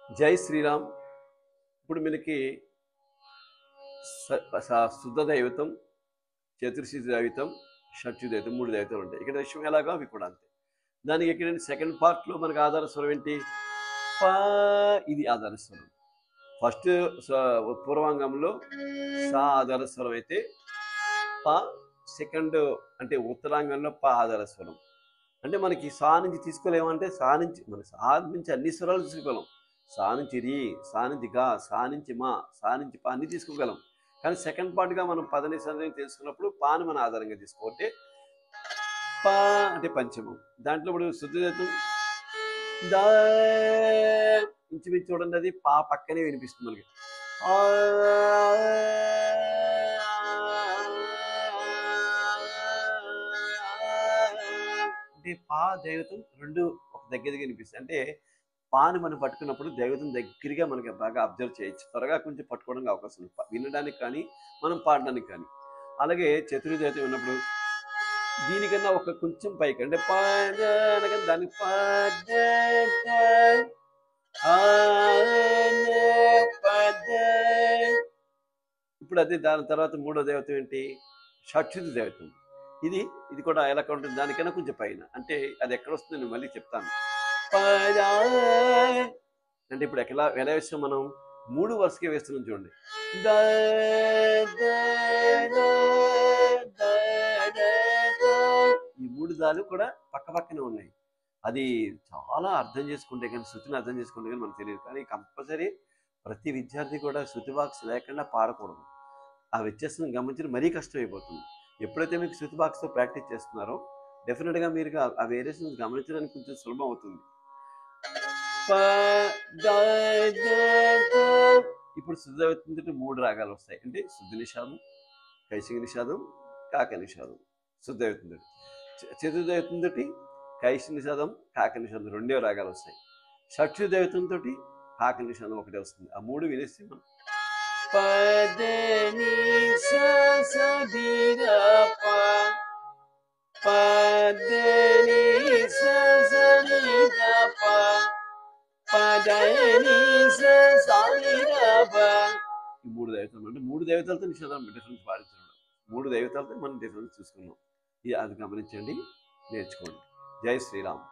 జై శ్రీరామ్. ఇప్పుడు మనకి శుద్ధ దైవతం, చతుర్శి దైవతం, షట్యు దైవతం, మూడు దైవతాలు ఉంటాయి. ఇక్కడ విషయం ఎలాగో అవి కూడా అంతే. దానికి ఇక్కడ సెకండ్ పార్ట్లో మనకు ఆధార స్వరం ఏంటి? పా. ఇది ఆధార స్వరం. ఫస్ట్ పూర్వాంగంలో సా ఆధార స్వరం అయితే పా. సెకండ్ అంటే ఉత్తరాంగంలో పా ఆధార స్వరం. అంటే మనకి సా నుంచి తీసుకోలేమంటే సా నుంచి మన సా నుంచి అన్ని స్వరాలు తీసుకోగలం. సా నుంచి రి, సా నుంచి గా, సా నుంచి మా, సా నుంచి పా అన్ని తీసుకోగలం. కానీ సెకండ్ పార్ట్గా మనం పదని సందేహం తెలుసుకున్నప్పుడు పాని మన ఆధారంగా తీసుకోతే పా అంటే పంచమం. దాంట్లో ఇప్పుడు శుద్ధం దా ఇంచుమించు చూడండి, అది పా పక్కనే వినిపిస్తుంది మనకి. అంటే పా దైవతం రెండు ఒక దగ్గరగా వినిపిస్తాయి. అంటే పాని మనం పట్టుకున్నప్పుడు దైవతం దగ్గరగా మనకి బాగా అబ్జర్వ్ చేయొచ్చు. త్వరగా కొంచెం పట్టుకోవడానికి అవకాశం ఉంది, వినడానికి కానీ మనం పాడడానికి కానీ. అలాగే చతుర్దైవతం ఉన్నప్పుడు దీనికన్నా ఒక కొంచెం పైకి అంటే పాద అనగా దాన్ని పాద ఇప్పుడు అదే. దాని తర్వాత మూడో దేవతం ఏంటి? షట్యుత దేవతం. ఇది ఇది కూడా ఎలా ఉంటుంది? దానికన్నా కొంచెం పైన. అంటే అది ఎక్కడ వస్తుంది నేను మళ్ళీ చెప్తాను. అంటే ఇప్పుడు ఎలా వేస్తాం మనం? మూడు వరుసగా వేస్తున్నాం చూడండి. ఈ మూడు దాలు కూడా పక్క పక్కనే ఉన్నాయి. అది చాలా అర్థం చేసుకుంటే కానీ, శృతిని అర్థం చేసుకుంటే కానీ మనకు తెలియదు. కానీ కంపల్సరీ ప్రతి విద్యార్థి కూడా శృతి బాక్స్ లేకుండా పాడకూడదు. ఆ వ్యత్యాసం గమనించడం మరీ కష్టమైపోతుంది. ఎప్పుడైతే మీకు శృతి బాక్స్తో ప్రాక్టీస్ చేస్తున్నారో డెఫినెట్గా మీరు ఆ వేరియేషన్ గమనించడానికి కొంచెం సులభం అవుతుంది. ఇప్పుడు శుద్ధ దైవతం మూడు రాగాలు వస్తాయి. అంటే శుద్ధ నిషాదం, కైశిక నిషాదం, కాక నిషాదం. శుద్ధ దైవతం చతుర్దైవతం తోటి కైశిక నిషాదం, కాక నిషాదం రెండే రాగాలు వస్తాయి. షట్యు దైవతం తోటి కాక నిషాదం ఒకటే వస్తుంది. ఆ మూడు వినేసి మనం పదని సది ప పదని సని ప పదని సని ప. ఈ మూడు దైవతాలు అంటే మూడు దైవతాలతో నిషాదం డిఫరెన్స్ పాటించడం. మూడు దైవతాలతో మనం డిఫరెన్స్ చూసుకున్నాం. అది గమనించండి, నేర్చుకోండి. జై శ్రీరామ్.